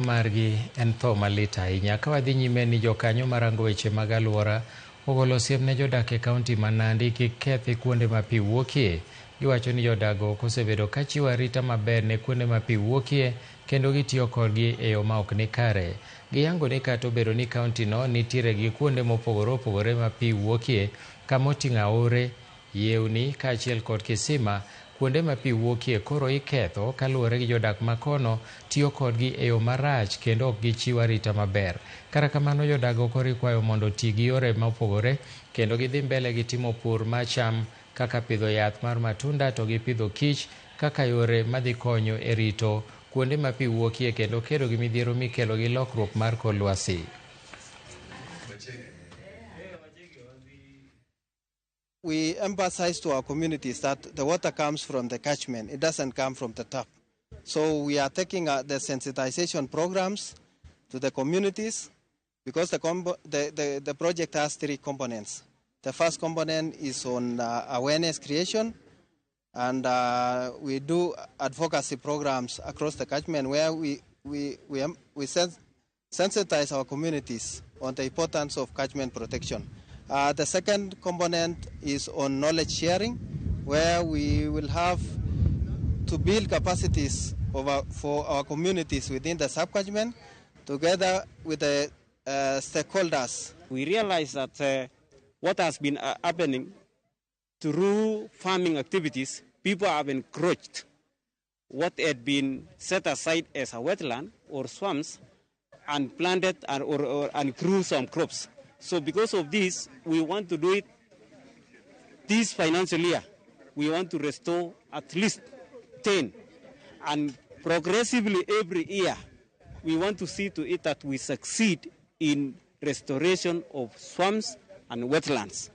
margi en tho malit ahinya. Ka wadhi nyime ni jokanyo marango weche mag aluora ogolo siem ne jodak e kaunti ma Nandi kik kethi kuonde ma pi wuokie. Giwacho ni jodago osebedo ka chiwo arita maber ne kuonde ma pi wuokie kendo gitiyo kodgi e yo ma ok ni kare. Giyango ni kata obedo ni kaunti no nitiere gi kuonde mopogore opogore ma pi wuokie kama oting'o aore, yewni kaachiel kod kisima, kuonde ma pi wuokie koro iketho kaluwore gi jodak ma kono tiyo kodgi e yo marach kendo ok gichiwo arita maber. Kata kamano jodago koro ikwayo mondo oti gi yore mopogore kendo gidhi mbele gi timo pur mar cham kaka pidho yath mar matunda to gi pidho kich kaka yore madhi konyo e rito kuonde ma pi wuokie kendo kedo gi midhiero mikelo gi lokruok mar kor lwasi. We emphasize to our communities that the water comes from the catchment. It doesn't come from the tap. So we are taking the sensitization programs to the communities because the project has 3 components. The first component is on awareness creation, and we do advocacy programs across the catchment where we sensitize our communities on the importance of catchment protection. The second component is on knowledge sharing, where we will have to build capacities for our communities within the sub-catchment together with the stakeholders. We realize that what has been happening through farming activities, people have encroached what had been set aside as a wetland or swamps and planted and grew some crops. So because of this, we want to do it this financial year. We want to restore at least 10. And progressively every year, we want to see to it that we succeed in restoration of swamps and wetlands.